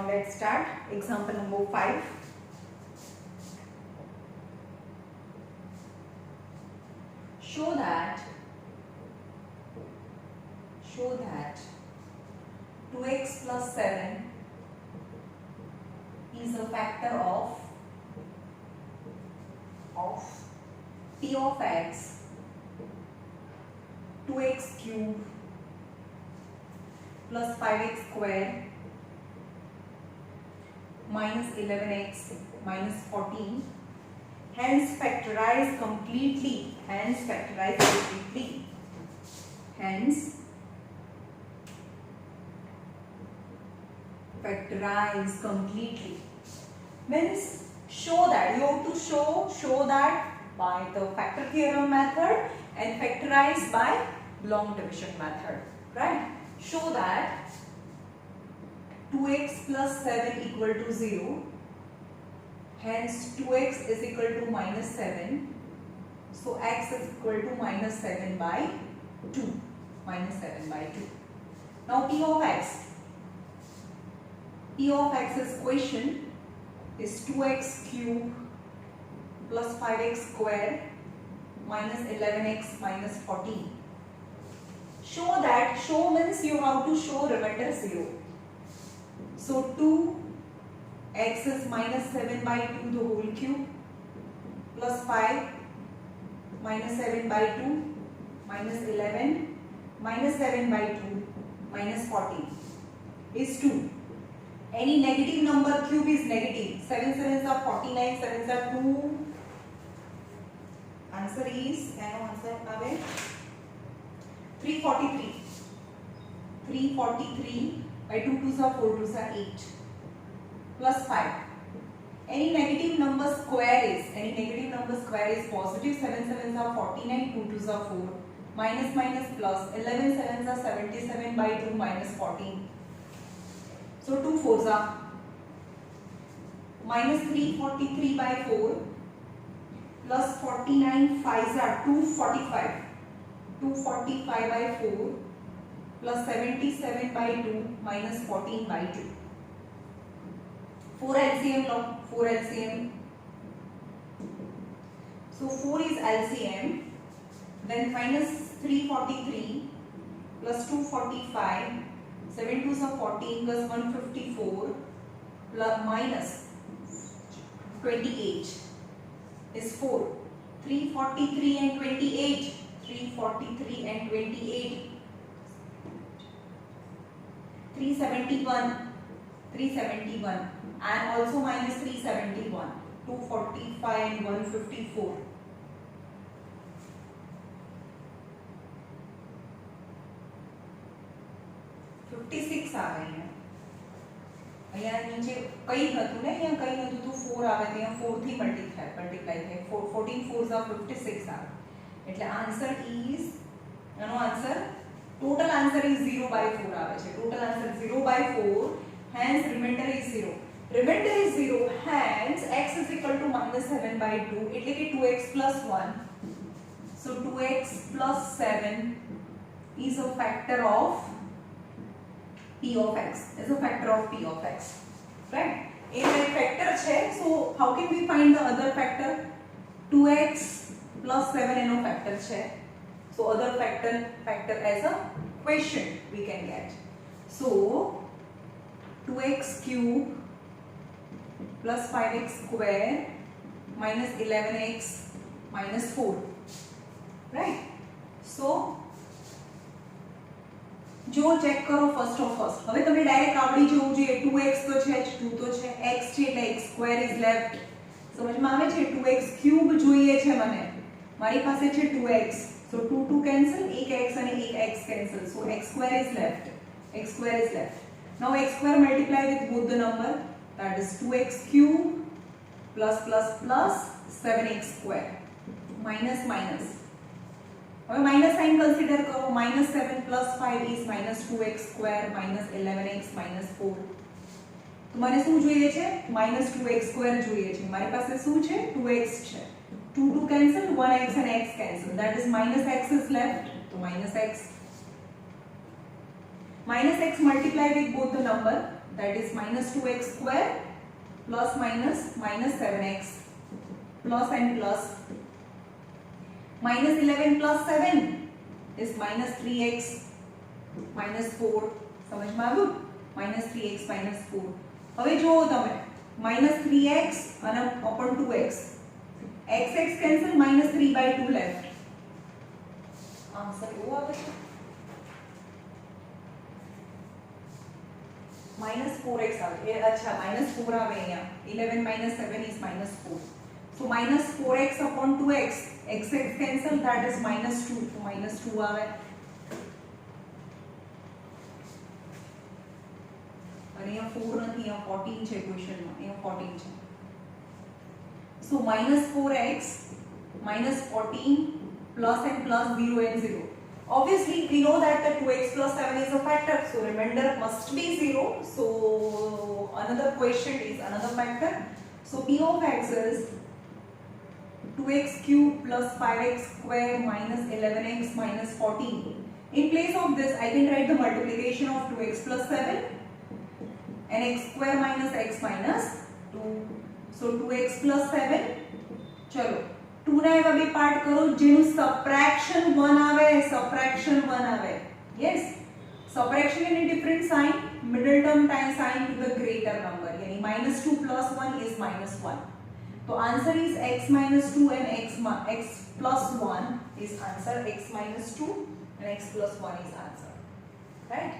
Now let's start example number 5. Show that 2x plus 7 is a factor of p of x 2x cube plus 5x square minus 11x minus 14. Hence factorize completely. Hence factorize completely means show that. You have to show that by the factor theorem method and factorize by long division method, right? Show that 2x plus 7 equal to 0. Hence 2x is equal to minus 7. So x is equal to minus 7 by 2. Now p of x. P of x's question is 2x cube plus 5x square minus 11x minus 14. Show that. Show means you have to show remainder 0. So 2x is minus 7 by 2 the whole cube plus 5 minus 7 by 2 minus 11 minus 7 by 2 minus 14 is 2. Any negative number cube is negative. 7 sevens are 49, 7s are 2. Answer is, answer 343. 343 by 2 2s are 4 2s are 8 plus 5. Any negative number square is positive. 7 sevens are 49, 2 2s are 4. Minus plus 11 sevens are 77 by 2 minus 14. So 2 4s are minus 343 by 4 plus 49 5s are 245. 245 by 4 plus 77 by 2 minus 14 by 2. 4 LCM now. 4 LCM. So 4 is LCM. Then minus 343 plus 245. 7 2s are 14 plus 154 plus minus 28 is 4. 343 and 28. 343 and 28. 371 and also minus 371. 245 and 154. 56 आ रही है. અહીંયા નીચે કઈ હતું ને, અહીંયા કઈ નતું તો 4 આવે, ત્યાં 4 થી મલ્ટીપ્લાય થાય. 14 4s are 56 આવે. એટલે આન્સર ઇઝ, એનો answer total answer is 0 by 4 આવે છે. Total answer 0 by 4. Hence remainder is 0. Remainder is 0. Hence x is equal to minus 7 by 2. એટલે કે 2x plus 1. So 2x plus 7 is a factor of p of x. Is a factor of p of x. Right? A factor છે. So how can we find the other factor? 2x plus 7 એનો factor છે. So other factor as a question we can get. So 2x cube plus 5x square minus 11x minus 4. Right? So જો check કરો first of first. હવે તમે direct આવડી જવું જોઈએ. 2x તો છે જ, 2 તો છે, x છે એટલે x સ્ક્વેર ઇઝ લેફ્ટ. સમજમાં આવે છે? 2x ક્યુબ જોઈએ છે મને. મારી પાસે છે 2x. So 2 2 cancel, એક x અને એક x cancel. So x square is left. Now x square multiply with both the number, that is 2x cube plus 7x square minus. હવે માઇનસ સાઇન કન્સિડર કરો. -7 plus 5 is minus 2x square minus 11x minus 4. તો મને શું જોઈએ છે? minus 2x square જોઈએ છે. મારી પાસે શું છે? 2x છે. 2 2 cancel, 1x and x cancel. That is minus x is left. So minus x multiply with both the number, that is minus 2x square plus minus minus 7x plus and plus. Minus 11 plus 7 is minus 3x minus 4. સમજમાં આવ્યું? minus 3x minus 4. હવે જુઓ તમે minus 3x અને upon 2x. x cancel minus 3 by 2 left. Answer એવો આવે છે minus 4x આવે. अच्छा minus 4 આવે અહીંયા. 11 minus 7 is minus 4. So minus 4x upon 2x. x cancel, that is minus 2. So minus 2 આવે. અને અહીંયા 4 નથી, અહીંયા 14 છે ક્વેશ્ચનમાં. અહીંયા 14 છે. So minus 4x minus 14 plus and plus 0 and 0. Obviously we know that the 2x plus 7 is a factor, so remainder must be 0. So another quotient is another factor. So p of x is 2x cube plus 5x square minus 11x minus 14. In place of this I can write the multiplication of 2x plus 7 and x square minus x minus 2. So 2x plus 7. चलो 2 ના એવા બે part કરો જેનું subtraction 1 આવે. Subtraction 1 આવે. yes, subtraction in a different sign, middle term time sign to the greater number, यानी minus 2 plus 1 is minus 1. तो answer is x minus 2 and x plus 1 is answer. X minus 2 and x plus 1 is answer, right?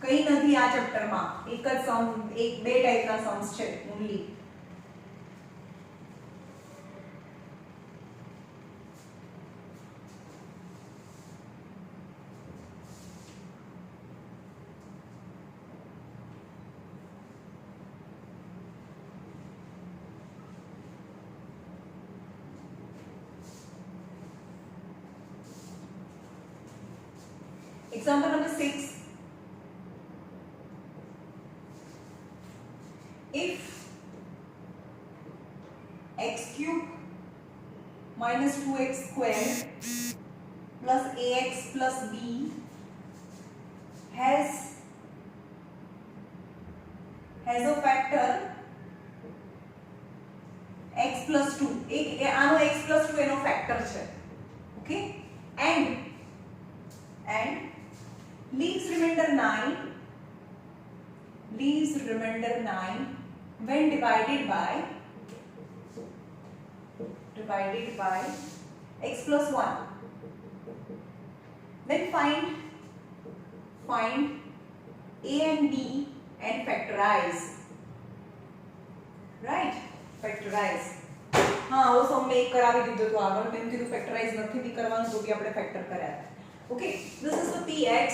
કઈ નથી આ ચેપ્ટરમાં. એક જ સમ, એક બે ટાઈપના सम्स છે only. Example number 6. If x cube minus 2x square plus ax plus b has a factor x plus 2. આનો x plus 2 એનો ફેક્ટર છે. Okay, and leaves remainder 9 when divided by x plus 1. Then find a and b and factorize, right? Factorize. हाँ वो सब में एक करावी दीदो तो आगे मैंने किधर factorize नहीं भी करवाना तो भी अपने factor कराया. Okay, this is the px.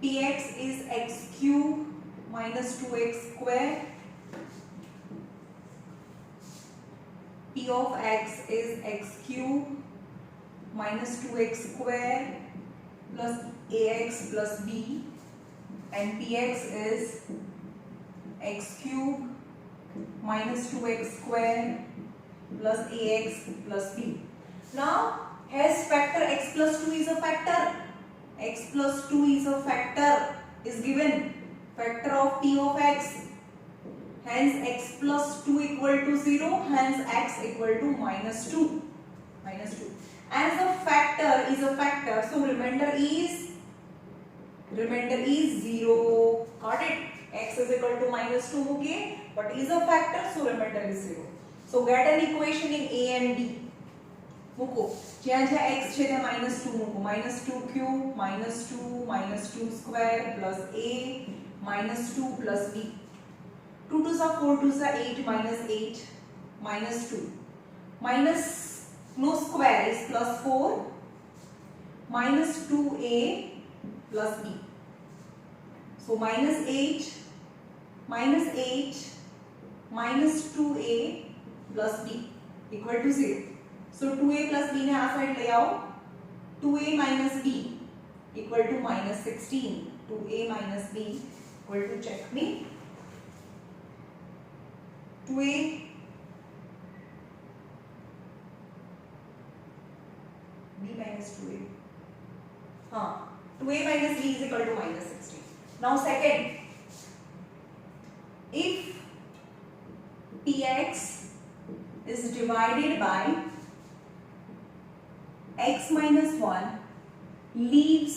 Px is x cube minus 2x square. P of x is x cube minus 2x square plus ax plus b, and px is x cube minus 2x square plus ax plus b. Now has factor x plus 2 is a factor. X plus 2 is a factor is given. Factor of p of x. Hence x plus 2 equal to 0. Hence x equal to minus 2. As a factor is a factor, so remainder is 0. Got it? X is equal to minus 2. Okay, but is a factor, so remainder is 0. So get an equation in a and b. મૂકો જ્યાં જ્યાં x છે ત્યાં -2 મૂકો. -2 cube -2 square plus a -2 plus b. 2 2s are 4 2s are 8 -8 -2 minus no square is plus 4 -2a plus b. So -8 -2a plus b equal to 0. So 2a plus b ने आ side ले आओ. 2a minus b equal to -16. 2a minus b equal to, check me, 2a b minus 2a हाँ 2a minus b is equal to minus 16. Now second, if px is divided by x minus 1 leaves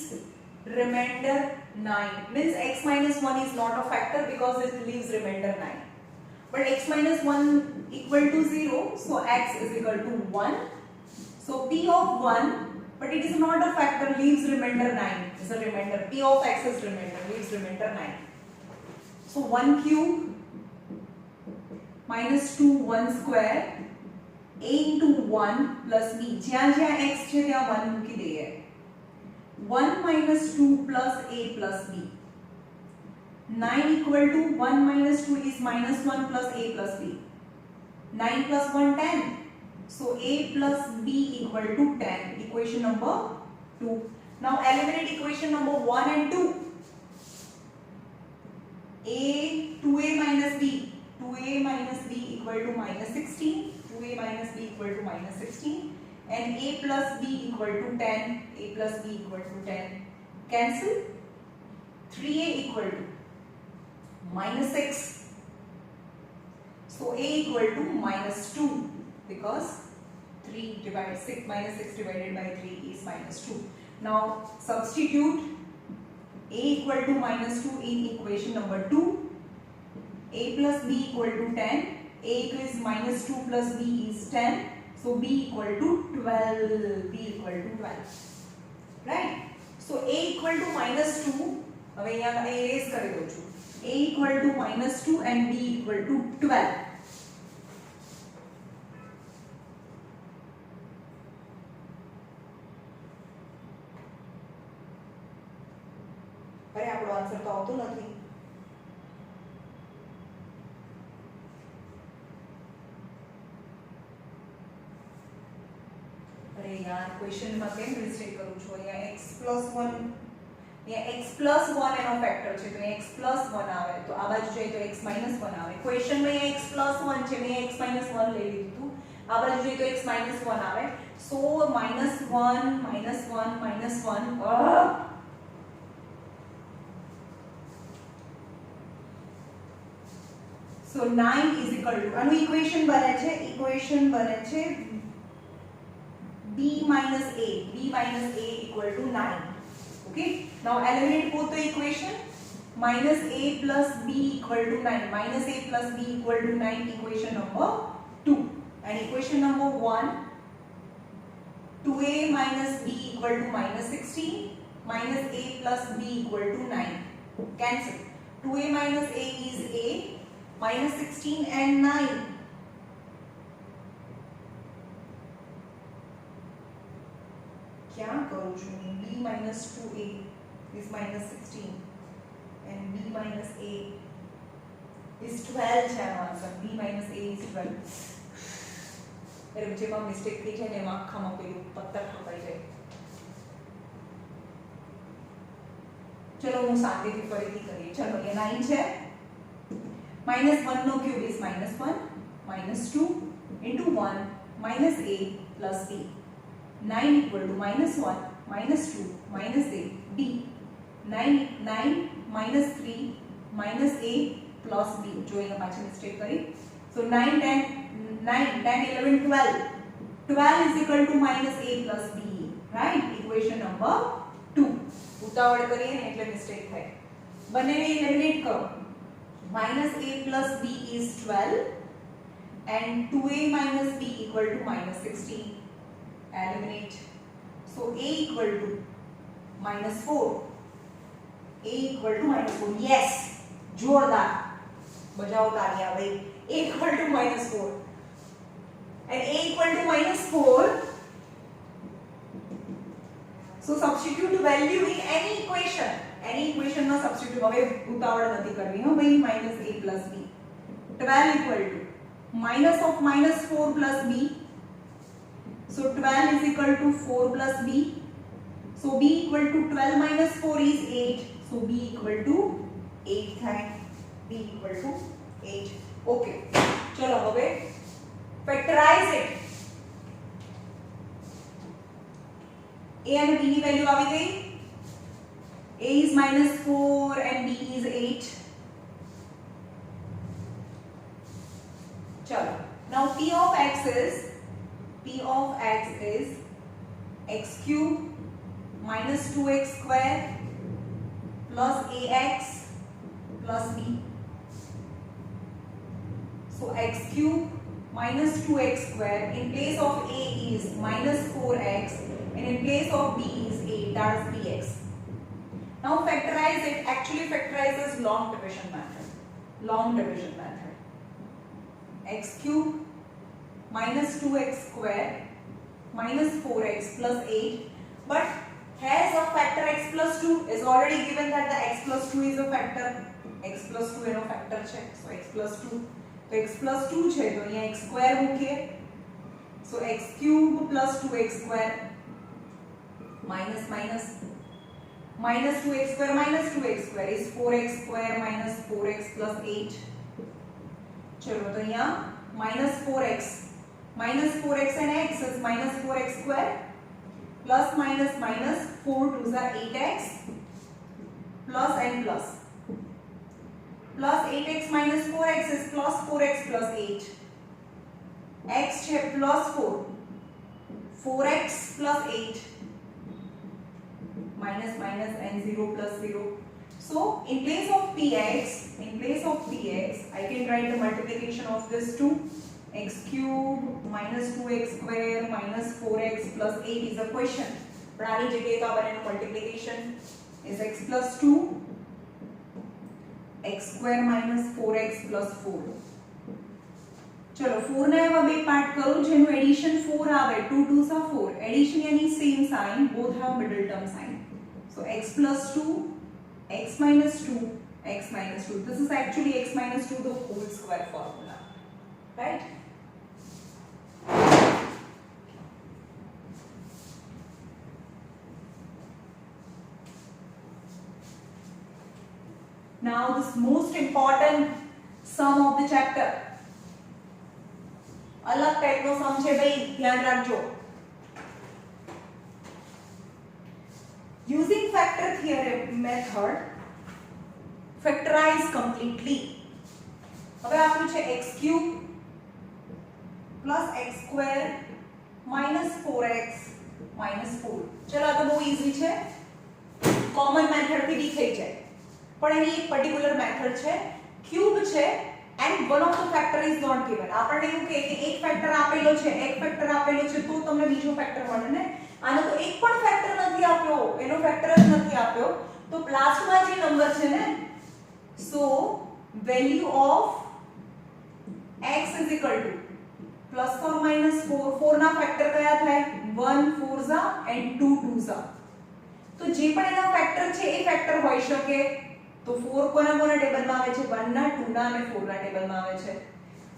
remainder 9, means x minus 1 is not a factor because it leaves remainder 9, but x minus 1 equal to 0, so x is equal to 1. So p of 1, but it is not a factor, leaves remainder 9 is a remainder. P of x is remainder, leaves remainder 9. So 1 cube minus 2 1 square a into 1 plus b, જ્યાં જ્યાં x છે ત્યાં 1 મૂકી દઈએ. 1 minus 2 plus a plus b. 9 equal to 1 minus 2 is minus 1 plus a plus b. 9 plus 1 10. So a plus b equal to 10. Equation number 2. Now eliminate equation number 1 and 2. A 2a minus b. 2a minus b equal to minus 16. 2a minus b equal to minus 16. And a plus b equal to 10. A plus b equal to 10. Cancel. 3a equal to minus 6. So a equal to minus 2 because 3 divided 6 minus 6 divided by 3 is minus 2. Now substitute a equal to minus 2 in equation number 2. A plus b equal to 10. A is minus 2 plus b is 10. So b equal to 12. B equal to 12. Right? So a equal to minus 2. હવે અહીંયા erase કરી દઉં છું. A equal to minus 2 and b equal to 12. અરે આપણો answer તો આવતો નથી. અરે યાર ક્વેશ્ચન માં કેમ મિસ્ટેક કરું છું? અહીંયા x + 1, અહીંયા x + 1 એનો ફેક્ટર છે તો x + 1 આવે, તો આ બાજુ જોઈએ તો x - 1 આવે. ક્વેશ્ચન માં અહીંયા x + 1 છે, મેં x - 1 લઈ લીધું. આ બાજુ જોઈએ તો x - 1 આવે. સો -1 So 9 is equal to, આનું ઇક્વેશન બને છે b minus a equal to 9. Okay, now eliminate both the equation. Minus a plus b equal to 9. Minus a plus b equal to 9. Equation number 2. And equation number 1, 2a minus b equal to minus 16. Minus a plus b equal to 9. Cancel. 2a minus a is a. Minus 16 and 9. क्या करूँ છું? b minus 2a is minus 16 and b minus a is 12 છે આનો answer. b minus a is 12. અરે જેમાં mistake થઈ જાય ને એમાં આખામાં પેલું પત્તર ખપાઈ જાય. ચલો હું શાંતિથી ફરીથી કરીએ. ચલો એ 9 છે. Minus 1 no cube is minus 1, minus 2 into 1 minus a plus b. 9 equal to minus 1, minus 2, minus a, b. 9 minus 3 minus a plus b. જો અહીંયા પાછળ મિસ્ટેક કરી. So 9, 10, 11, 12. 12 is equal to minus a plus b. Right? Equation number 2. ઉતાવળ કરીએ ને એટલે mistake થાય. બંનેને એલિમિનેટ કરો. Minus a plus b is 12 and 2a minus b equal to minus 16. Eliminate. So a equal to minus 4. A equal to minus 4. Yes. जोरदार. बजाओ तालियां भाई. A equal to minus 4. And a equal to minus 4. So substitute value in any equation. Any equation માં substitute હવે ઉતાવળ નથી કરવી હો ભાઈ. minus a plus b. 12 equal to minus of minus 4 plus b. So 12 is equal to 4 plus b. So b equal to 12 minus 4 is 8. So b equal to 8 થાય. b equal to 8. Okay. ચલો હવે factorize it. a અને b ની value આવી ગઈ. A is -4 and B is 8. चलो, now P of x is x cube minus 2x square plus ax plus b. So x cube minus 2x square, in place of a is minus 4x and in place of b is 8, that is bx. Now factorize it. Actually factorize is long division method. X cube minus 2x square minus 4x plus 8, but has a factor x plus 2, is already given that the x plus 2 is a factor. X plus 2 એનો factor છે, so x plus 2, તો x plus 2 છે તો અહીંયા x square મૂકીએ, so x cube plus 2x square minus 2x square is 4x square minus 4x plus 8. चलो तो यहाँ minus 4x and x is minus 4x square plus minus 4 to the 8x plus and plus 8x minus 4x is plus 4x plus 8, x છે plus 4x plus 8 minus and 0 plus 0. So in place of px I can write the multiplication of this two. X cube minus 2x square minus 4x plus 8 is a question, but આની જગ્યાએ તો આપણે multiplication is x plus 2 x square minus 4x plus 4. चलो 4 ના એવા બે part કરું જેનું એડિશન 4 આવે, 2 2s are 4, એડિશન यानी same sign, both have middle term sign. So x plus 2 x minus 2 x minus 2, this is actually x minus 2 the whole square formula, right? Now this most important sum of the chapter, अलग type know some છે ભાઈ, ધ્યાન રાખજો. Using factor theorem method, factorize completely. હવે આપ્યું છે x cube plus x square minus 4x minus 4. ચલો આ તો બહુ ઈઝી છે, કોમન મેથડ થી બી થઈ જાય, પણ એની એક પર્ટિક્યુલર મેથડ છે, ક્યુબ છે and one of the factor is not given. આપણને એવું કહે કે એક ફેક્ટર આપેલો છે તો તમને બીજો ફેક્ટર મળે ને, આનો તો એક પણ ફેક્ટર નથી આપ્યો, એનો ફેક્ટર જ નથી આપ્યો, તો લાસ્ટમાં જે નંબર છે ને, so value of x is equal to plus or minus 4. 4 ના ફેક્ટર કયા થાય? 1 4s and 2 2s. તો જે પણ એના ફેક્ટર છે એ ફેક્ટર હોઈ શકે. તો 4 કોના ટેબલમાં આવે છે? 1 ના, 2 ના અને 4 ના ટેબલમાં આવે છે.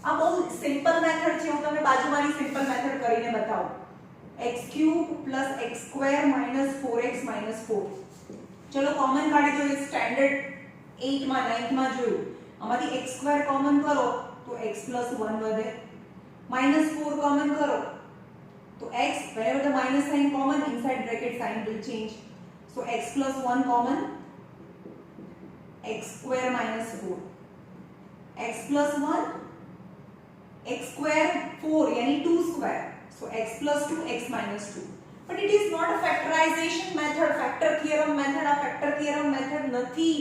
આ બહુ સિમ્પલ મેથડ છે, હું તમને બાજુમાંની સિમ્પલ મેથડ કરીને બતાવું. x cube plus x square minus 4x minus 4. ચલો કોમન કાઢી જોઈએ, સ્ટાન્ડર્ડ 8 માં 9th માં જોયું, આમાંથી x square કોમન કરો તો x plus 1 વધે, minus 4 કોમન કરો તો x, whenever the minus sign common, inside bracket sign will change, so x plus 1 common, x square minus 4, x plus 1 x square 4 यानी 2 square, so x plus 2 x minus 2. But it is not a factorization method, factor theorem method. A factor theorem method નથી.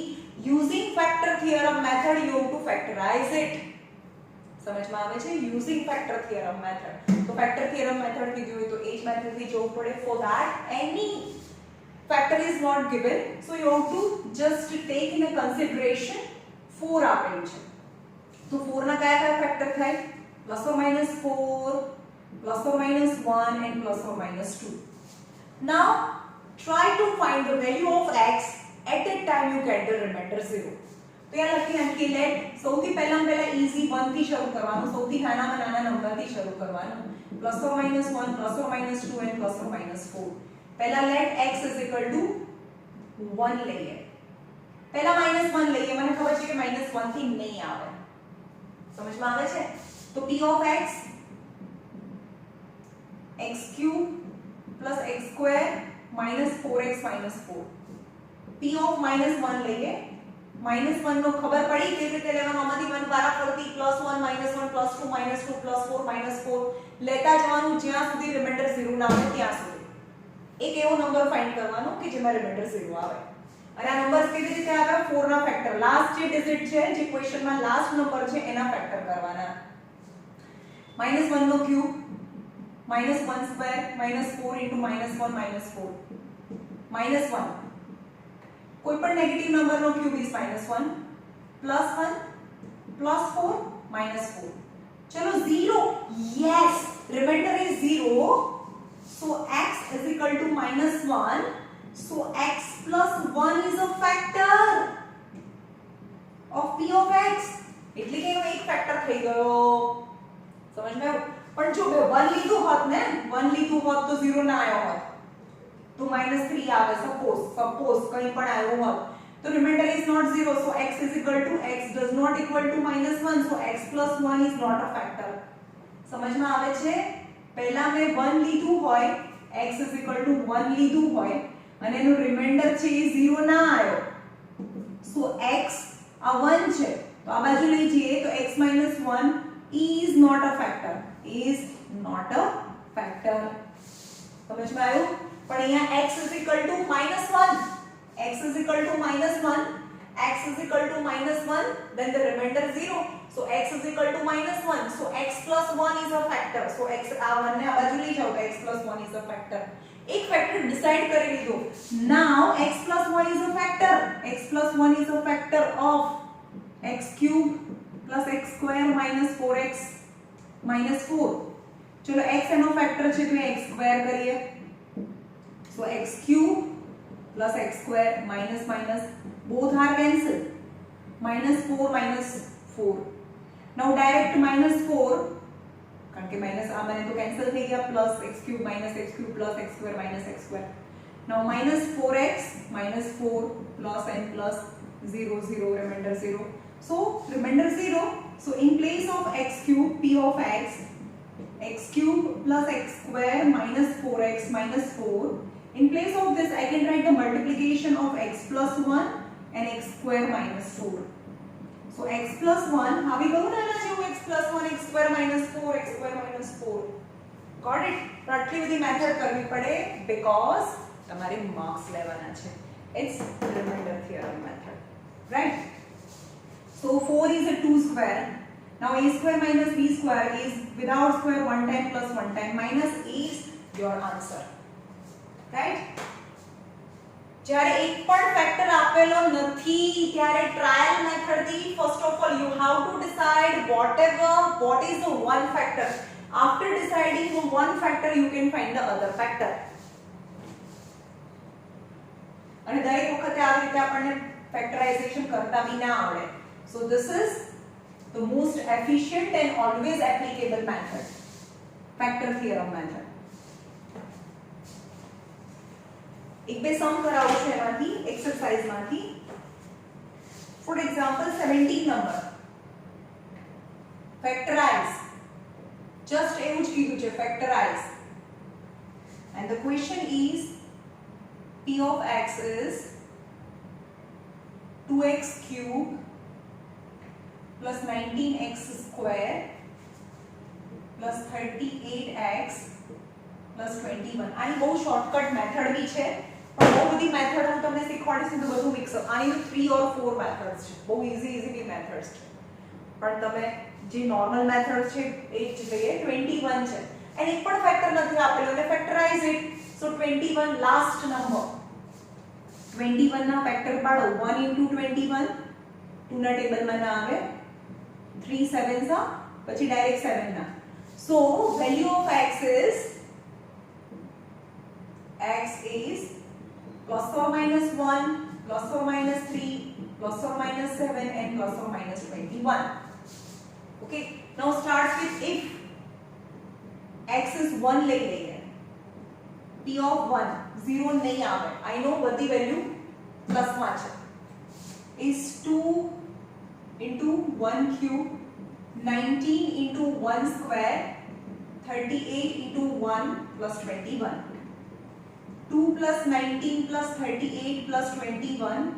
Using factor theorem method you have to factorize it. સમજમાં આવે છે? Using factor theorem method. તો factor theorem method કીધું હોય તો એ જ method થી જોવું પડે. For that any factor is not given, so you have to just take in a consideration 4 આપેલું છે. તો 4 ના કયા કયા ફેક્ટર થાય? plus or minus 4, plus or minus 1 and plus or minus 2. Now try to find the value of x at that time you get the remainder 0. તો યાર લખી નાખીએ. લેટ સૌથી પહેલા easy 1 થી શરૂ કરવાનું, સૌથી નાનામાં નાના નંબર થી શરૂ કરવાનું. plus or minus 1, plus or minus 2 and plus or minus 4. પહેલા late x is equal to 1 લઈએ. પહેલા -1 લઈએ, મને ખબર છે કે -1 થી નહીં આવે. સમજમાં આવે છે? તો p of x x cube plus x square minus 4x minus 4. p of -1 લઈએ -1 નો ખબર પડી કેવી રીતે લેવાનો આમાંથી 1 વારા ફરતી +1 -1 +2 -2 +4 -4 લેતા જવાનું જ્યાં સુધી રિમાઇન્ડર 0 ના આવે ત્યાં સુધી એક એવો નંબર ફાઇન્ડ કરવાનો કે જેમાં રિમાઇન્ડર 0 આવે અને આ નંબર્સ કેવી રીતે આવે 4 ના ફેક્ટર લાસ્ટ જે ડિજિટ છે જે ક્વેશ્ચનમાં લાસ્ટ નંબર છે એના ફેક્ટર કરવાના -1 નો ક્યુબ -1 સ્ક્વેર -4 * -1 -4 -1 कोई पण negative number no cube is -1 +1 +4 -4 चलो 0 yes remainder is 0 so x is equal to -1 so x plus 1 is a factor of p of x એટલે કે એક ફેક્ટર થઈ ગયો સમજ મે પણ જો 1 લીધું હોત ને 1 લીધું હોત તો 0 ના આયો હોત तो -3 આવે સપોઝ કઈ પણ આવ્યો હોત તો remainder is not 0 so x is equal to x does not equal to -1 so x plus 1 is not a factor સમજમાં આવે છે પહેલા મે 1 લીધું હોય x is equal to 1 લીધું હોય અને એનો રિમાઇન્ડર છે એ 0 ના આવ્યો so x આ 1 છે તો આ બાજુ લઈ જઈએ તો x - 1 is not a factor સમજમાં આવ્યું પણ અહીંયા x is equal to -1 x is equal to -1 x is equal to -1 then the remainder 0 so x is equal to -1 so x plus 1 is a factor so x આ 1 ને આ બાજુ લઈ જાઓ તો x plus 1 is a factor એક factor decide કરી લીધો now x plus 1 is a factor x plus 1 is a factor of x cube plus x square minus 4x minus 4 ચલો x એનો ફેક્ટર છે તો x સ્ક્વેર કરીએ so x cube plus x square minus both are cancelled -4 -4 now direct -4 કારણ કે minus આ મને તો કેન્સલ થઈ ગયા plus x cube minus x cube plus x square minus x square now -4x -4 plus and plus 0 0 remainder 0 so remainder 0 so in place of x cube p of x cube plus x square minus 4x minus 4 in place of this I can write the multiplication of x plus 1 and x square minus 4 so x plus 1 હવે કહું ને આના જેવું x plus 1 x square minus 4 x square minus 4 got it તો આટલી બધી method કરવી પડે because તમારે માર્ક્સ લેવાના છે it's remainder theorem method right so 4 is a 2 square now a square minus b square is without square one time plus one time minus is your answer right જ્યારે એક પણ factor આપેલો નથી ત્યારે trial method થી first of all you have to decide what is the one factor after deciding the one factor you can find the other factor અને દરેક વખતે આવી રીતે આપણને ફેક્ટરાઇઝેશન કરતા બી ના આવડે so this is the most efficient and always applicable method factor theorem method एक બે સમ કરાવું છું એમાંથી એક્સરસાઇઝ માંથી ફોર એક્ઝામ્પલ 17 નંબર ફેક્ટરાઇઝ જસ્ટ એવું જ કીધું છે ફેક્ટરાઇઝ and the question is p of x is 2x cube plus 19x square plus 38x plus 21 આની બહુ શોર્ટકટ મેથડ બી છે પણ બહુ બધી મેથડ હું તમને શીખવાડીશ તો બધું મિક્સ અપ આની 3 or 4 મેથડ્સ છે બહુ ઈઝી બી મેથડ્સ છે પણ તમે જે નોર્મલ મેથડ છે એ જ લઈએ 21 છે એન્ડ એક પણ ફેક્ટર નથી આપેલો એટલે ફેક્ટરાઇઝ ઇટ સો 21 લાસ્ટ નંબર 21 ના ફેક્ટર પાડો 1 * 21 2 ના ટેબલમાં ના આવે 3 7s આ પછી ડાયરેક્ટ 7 ના so value of x is plus or minus 1 plus or minus 3 plus or minus 7 and plus or minus 21 okay now start with if x is 1 લઈ લઈએ p of 1 0 નહીં આવે I know બધી value plus માં છે is 2 into 1 cube 19 into 1 square 38 into 1 plus 21 2 plus 19 plus 38 plus 21.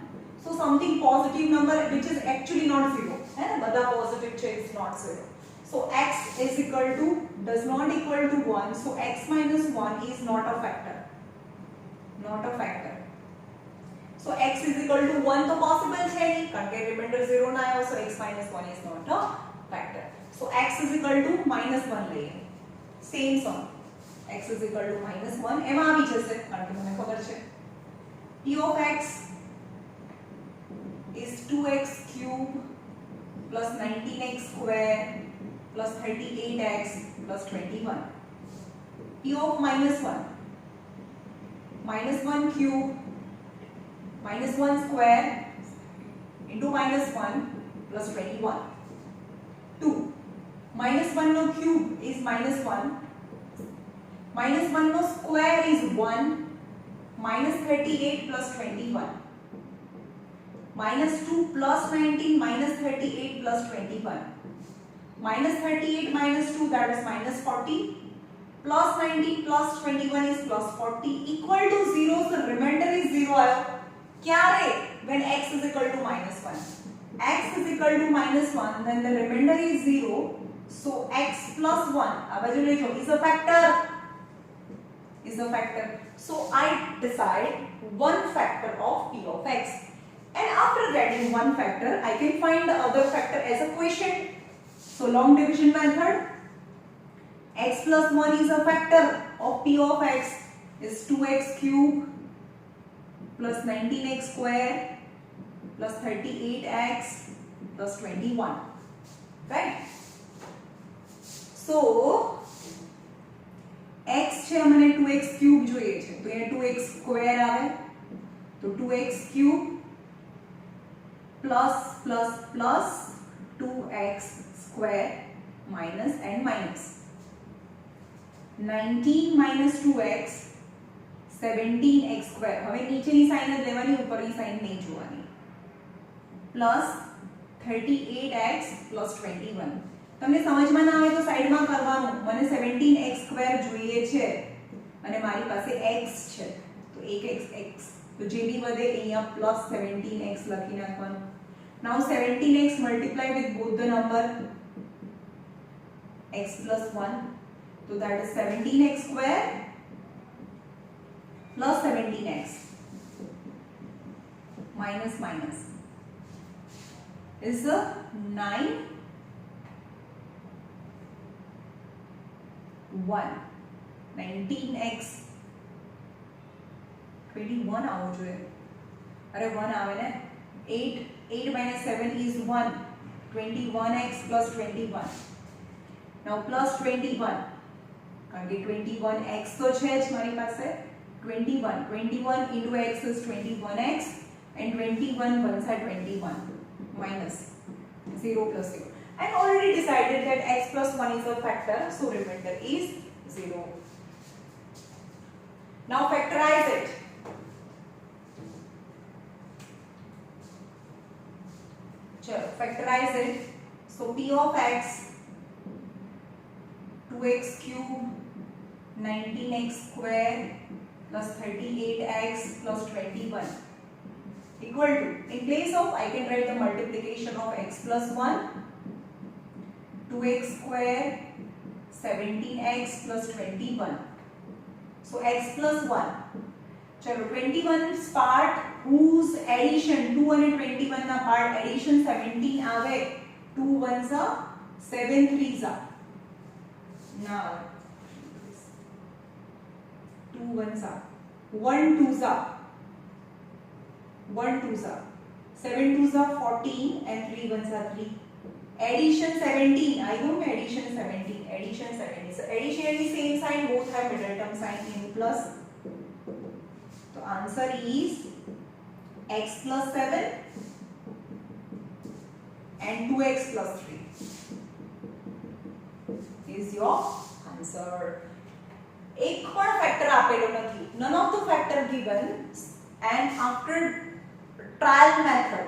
So something positive number which is actually not 0. है ना, बड़ा positive है, it's not 0. So x is equal to, does not equal to 1. So x minus 1 is not a factor. Not a factor. So x is equal to 1 तो possible है नहीं, कारण के remainder 0 ना आया, so x minus 1 is not a factor. So x is equal to minus 1 લઈએ. Same sum. x is equal to minus 1 એમાં આવી જશે કારણ કે મને ખબર છે p of x is 2x cube plus 19x square plus 38x plus 21. p of minus 1 cube minus 1 square into minus 1 plus 21. 2 minus 1 no cube is minus 1. Minus 1 no square is 1. Minus 38 plus 21. Minus 2 plus 19 minus 38 plus 21. Minus 38 minus 2 that is minus 40. Plus 19 plus 21 is plus 40 equal to 0. So remainder is 0 आया. क्या रे? When x is equal to minus 1. X is equal to minus 1 then the remainder is 0. So x plus 1 આ બાજુ લઈ જાઓ is a factor. Is a factor. So I decide one factor of p of x, and after getting one factor I can find the other factor as a quotient. So long division method, x plus 1 is a factor of p of x is 2x cube plus 19x square plus 38x plus 21, right? So x છે મને 2x cube જોઈએ છે તો એ 2x square આવે તો 2x cube plus plus plus 2x square minus and minus 19 minus 2x 17x square હવે નીચેની sine જ લેવાની ઉપરની સાઈન નહીં જોવાની પ્લસ 38x plus 21. તમને સમજમાં ના આવે તો સાઈડમાં કરવાનું. મને 17x સ્ક્વેર જોઈએ છે અને મારી પાસે x છે તો 1x તો જે બી વધે અહીંયા પ્લસ 17x લખી નાખવાનું. નાઉ 17x multiply with both the number x plus 1 so that is 17x square plus 17x minus minus is the 9 1 19x 21 આવું જોઈએ અરે 1 આવે ને 8 minus 7 is 1 21x plus 21 now plus 21 કારણ કે 21x તો છે જ મારી પાસે 21 into x is 21x and 21 one side 21 minus 0 plus 0. I already decided that x plus 1 is a factor, so remainder is 0. Now factorize it. Chalo, factorize it. So p of x 2x cube 19x square plus 38x plus 21 equal to, in place of I can write the multiplication of x plus 1 2x square 17x plus 21. So x plus 1. चलो 21 part whose addition 2 and 21 ना part addition 17 आवे 2 1s are 7 3s are now 2 1s are 1 2s are 1 2s are 7 2s are 14 and 3 1s are 3. Addition 17. I know addition 17. Addition 17. So addition is same sign. Both have middle term sign in plus. So answer is x plus 7 and 2x plus 3 is your answer. एक पण factor આપેલો નથી. None of the factor given, and after trial method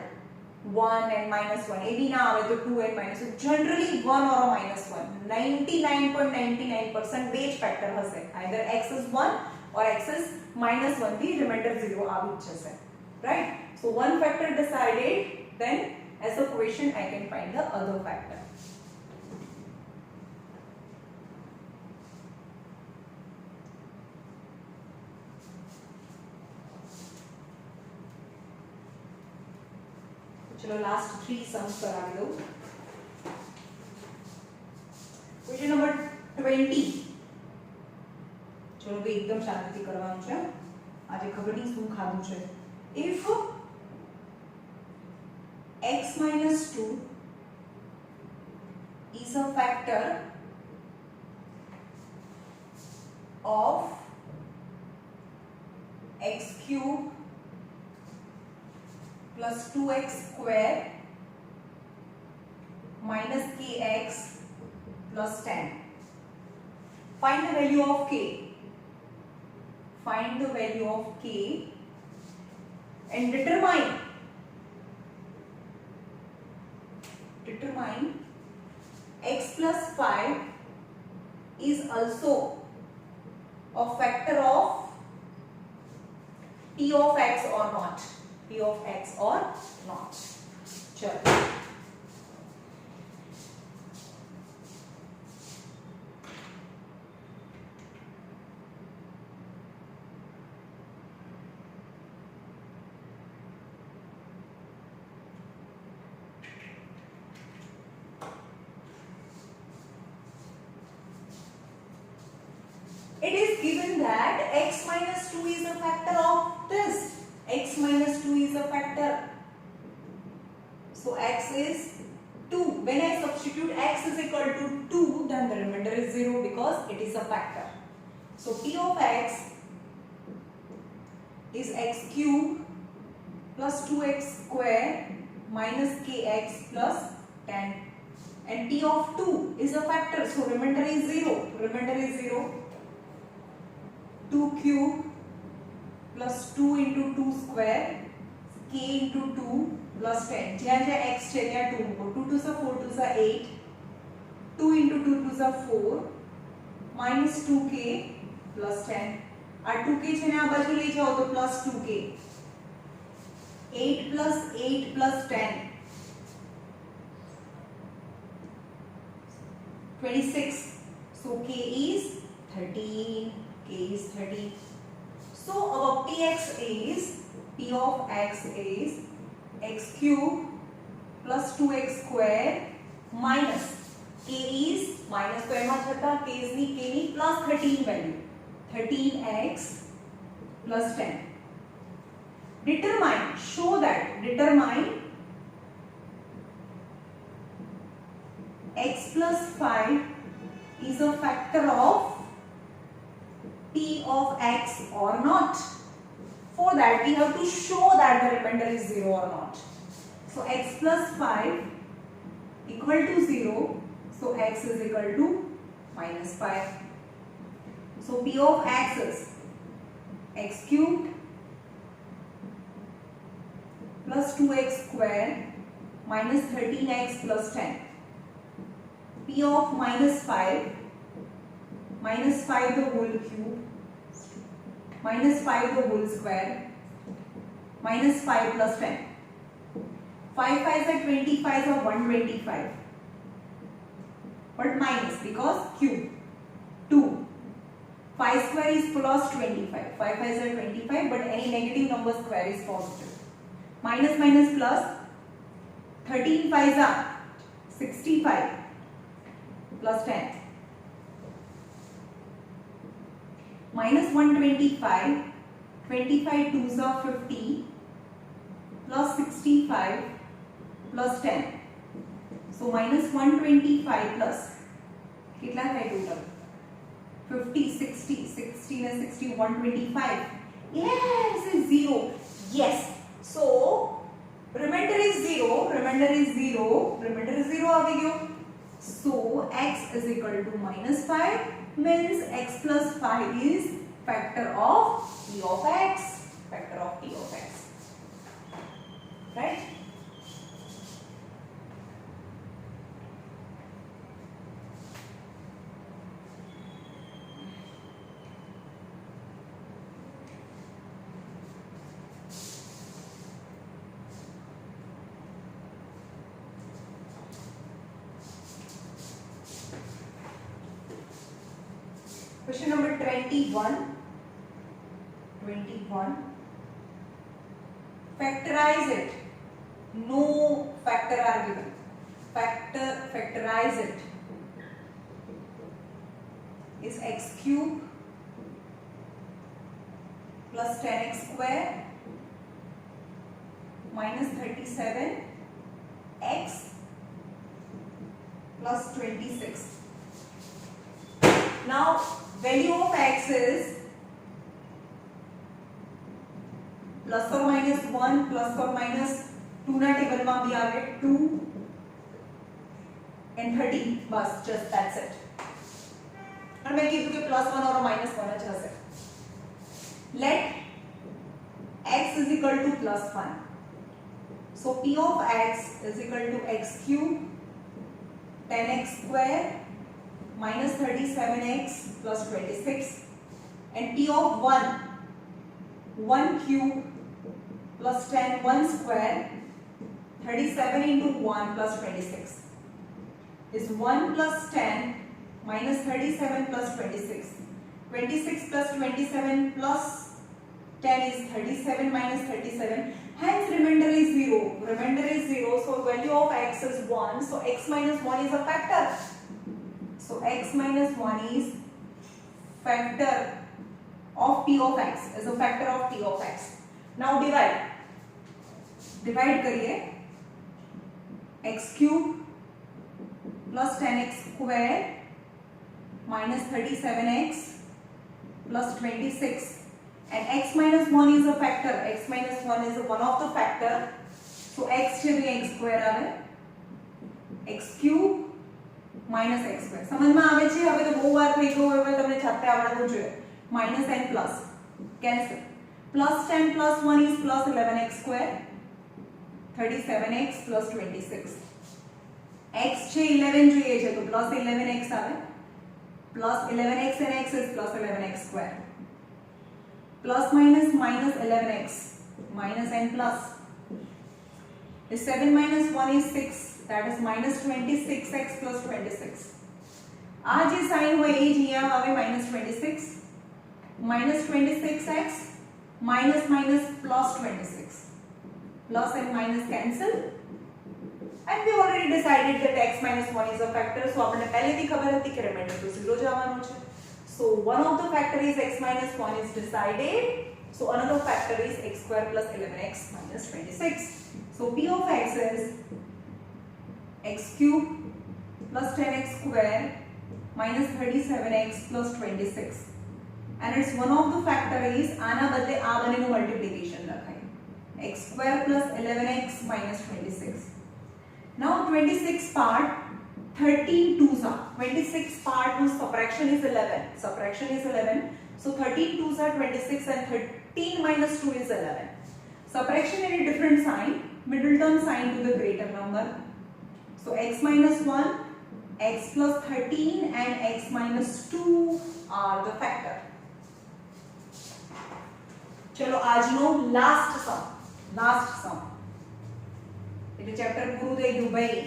1 and minus 1 એ બી ના આવે તો 2 and minus 1 generally 1 or a minus 1 99.99% બે જ factor હશે either x is 1 और एक्सेस -1 થી રિમાઇન્ડર 0 આવી જ જશે, right? So one factor decided, then as a question I can find the other factor. चलो लास्ट 3 सम्स करावी दो. Question number 20. चलो भाई एकदम शांतिથી કરવાનું છે. આજે ખબર નહીં શું ખાધું છે. If x minus 2 is a factor of x cube plus 2x square minus kx plus 10. Find the value of k. Find the value of k and determine x plus 5 is also a factor of p of x or not. P of x or not. चलो it is given that x minus 2 is a factor of this. X minus 2 is a factor. So x is 2. When I substitute x is equal to 2, then the remainder is 0 because it is a factor. So p of x is x cube plus 2x square minus kx plus 10. And p of 2 is a factor. So remainder is 0. Remainder is 0. 2 cube plus 2 into 2 square k into 2 plus 10. જ્યાં જ્યાં x છે ત્યાં 2 મૂકો. 2 2 are 4 2 are 8. 2 into 2 2 are 4 minus 2k plus 10. આ 2k છે ને આ બાજુ લઈ જાઓ તો plus 2k. 8 plus 8 plus 10 26. So k is 13. K is 30. So our px is p of x is x cube plus 2x square minus k is minus तो એમાં છતાં k ની plus 13 value 13x plus 10. Determine x plus 5 is a factor of p of x or not. For that we have to show that the remainder is 0 or not. So x plus 5 equal to 0. So x is equal to minus 5. So p of x is x cubed plus 2x square minus 13x plus 10. P of minus 5 the whole cube minus 5 the whole square minus 5 plus 10. 5 5s are 25 or 125, but minus because cube 2. 5 square is plus 25. 5 5s are 25, but any negative number square is positive. Minus minus plus 13 5s are 65 plus 10. Minus 125, 25 2s are 50 plus 65 plus 10. So minus 125 plus कितना है total? 50, 60, 60 and 60, 125. Yes, it's 0. Yes. So remainder is 0. Remainder is 0. Remainder is 0 आ गया. So x is equal to minus 5. Means x plus 5 is factor of p of x. Factor of p of x. Right? Question number 21. Factorize it. No factor are given. Factorize it is x cube plus 10x square minus 37x plus 26. Now value of x is plus or minus 1 plus or minus 2 ના ટેબલમાં બી આવે 2 and 30 bus just that's it. અને મેં કીધું કે plus 1 or minus 1 જ હશે. Let x is equal to plus 1. So p of x is equal to x cube 10x square minus 37x plus 26 and p of 1 cube plus 10 1 square 37 into 1 plus 26 is 1 plus 10 minus 37 plus 26. 26 plus 27 plus 10 is 37 minus 37. Hence remainder is 0. Remainder is 0. So value of x is 1. So x minus 1 is a factor. So x minus 1 is factor of p of x. Is a factor of p of x. Now divide. Divide करिए. X cube plus 10x square minus 37x plus 26 and x minus 1 is a factor. X minus 1 is one of the factor. So x છે भी x square આવે. X cube minus x square. સમજમાં આવે છે? હવે તો બહુ વાર થઈ ગયો, હવે તમને જાતે આવડવું જોઈએ. minus and plus cancel. Plus 10 plus 1 is plus 11x square 37x plus 26. x છે 11 જોઈએ છે તો plus 11x આવે. Plus 11x and x is plus 11x square. Plus minus minus 11x minus and plus is 7 minus 1 is 6, that is minus 26x plus 26. આ જે sine હોય એ જ અહીંયા આવે minus 26 minus 26x minus minus plus 26. Plus and minus cancel. And we already decided that x minus 1 is a factor. So આપણે પહેલેથી ખબર હતી કે remainder તો 0 જવાનું છે. So one of the factor is x minus 1 is decided. So another factor is x square plus 11x minus 26. So p of x is x cube plus 10x square minus 37x plus 26. And its one of the factor is આના બદલે આ બંનેનું multiplication લખાય. x square plus 11x minus 26. Now 26 part 13 twos are 26 part whose subtraction is 11. Subtraction is 11. So 13 twos are 26 and 13 minus 2 is 11. Subtraction in a different sign, middle term sign to the greater number. So x minus 1, x plus 13 and x minus 2 are the factor. चलो आज no last सम એટલે chapter પૂરું થઈ ગયું ભાઈ.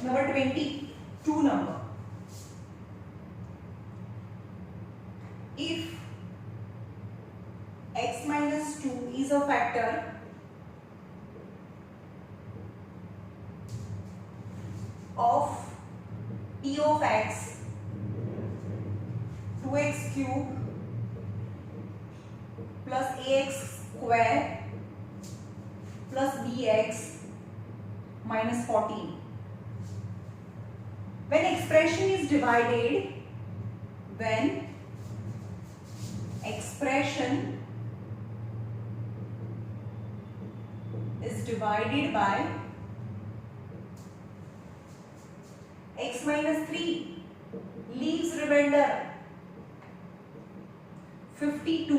Number 22 number. If x minus 2 is a factor of p of x 2x cube plus ax square plus bx minus 14. When expression is divided, divided by x minus 3 leaves remainder 52,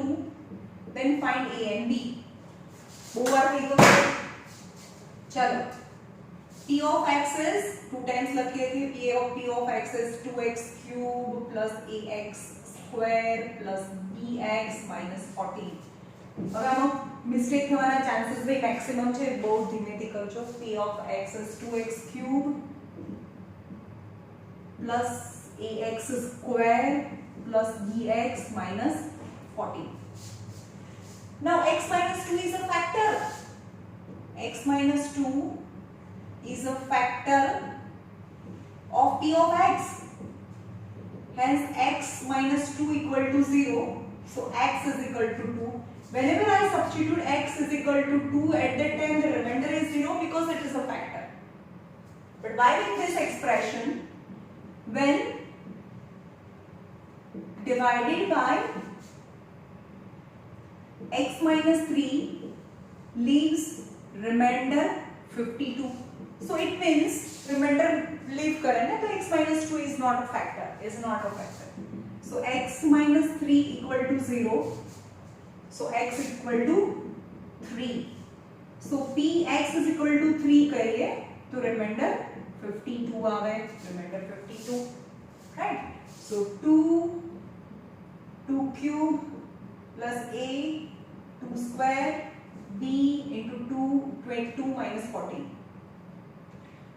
then find a and b. चलो p p of x is 2 times લખીએ છીએ p of x is 2x cube plus ax square plus bx minus 14. હવે આમાં mistake થવાના chances ભાઈ maximum છે, બહુ ધીમેથી કરજો. p of x is 2x cube plus ax square plus bx minus 14. Now x minus 2 is a factor. X minus 2 is a factor of p of x. Hence x minus 2 equal to 0. So x is equal to 2. Whenever I substitute x is equal to 2, at that time the remainder is 0 because it is a factor. But while in this expression, when divided by x minus 3 leaves remainder 52. So it means remainder leave kare na, so x minus 2 is not a factor, So x minus 3 equal to 0. So x equal to 3. So px is equal to 3 करिए तो remainder 52 आवे, remainder 52, right? So 2 cube plus a 2 square b into 22 minus 14.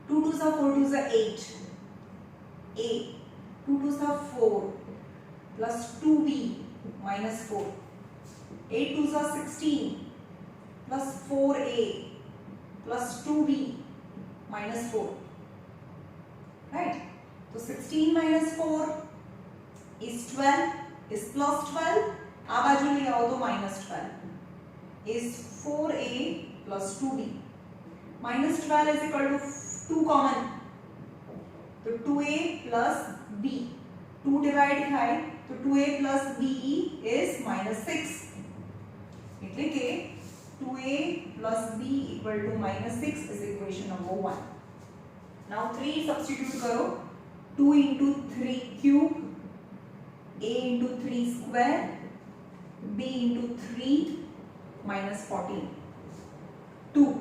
2 2s are 4 2s are 8. A 2 2s are 4 plus 2b minus 4. 8 2s are 16 plus 4a plus 2b minus 4. Right? So 16 minus 4 is 12, is plus 12. आ बाजू ले आओ तो minus 12 is 4a plus 2b. Minus 12 is equal to 2 common. So 2a plus b. 2 divide by, so 2a plus b is minus 6. એટલે કે 2a plus b equal to minus 6 is equation number 1. Now 3 substitute करो. 2 into 3 cube, a into 3 square, b into 3 minus 14. 2.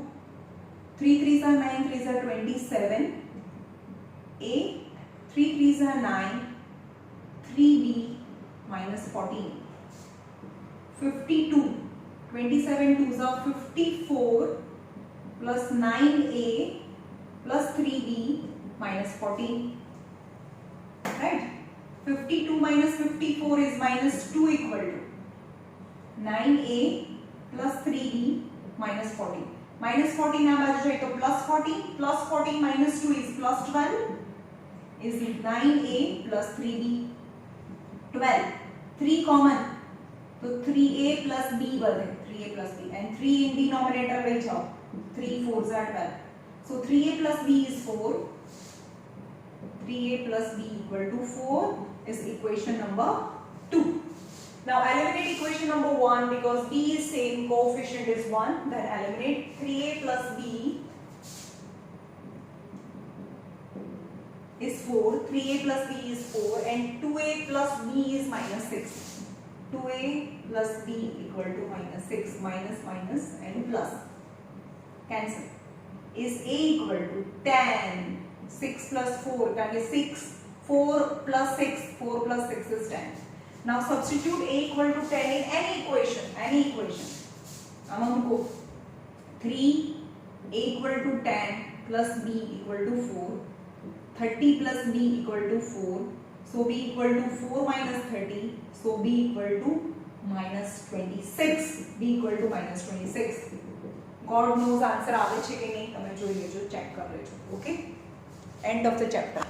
3 3s are 9, 3s are 27. A 3 3s are 9, 3b minus 14. 52. 27 2s are 54 plus 9a plus 3b minus 14. Right? 52 minus 54 is minus 2 equal to 9a plus 3b minus 14. Minus 14 आ बाजू जाए तो plus 14. Plus 14 minus 2 is plus 12. Is 9a plus 3b. 12. 3 common. तो 3a plus b बने. 3a plus b. And 3 in denominator ले जाओ. 3 4s are 12. So 3a plus b is 4. 3a plus b equal to 4 is equation number 2. Now eliminate equation number 1 because b is same, coefficient is 1. Then eliminate 3a plus b is 4. 3a plus b is 4 and 2a plus b is minus 6. 2a plus b equal to minus 6. Minus minus and plus. Cancel. Is a equal to 10. 6 plus 4 that is 6. 4 plus 6. 4 plus 6 is 10. Now substitute a equal to 10 in any equation. Among 3 a equal to 10 plus b equal to 4. 30 plus b equal to 4. So b equal to 4 minus 30. So b equal to minus 26. b equal to minus 26. God knows answer આવે છે કે નહીં તમે જોઈ લેજો, check કરી લેજો. Okay? End of the chapter.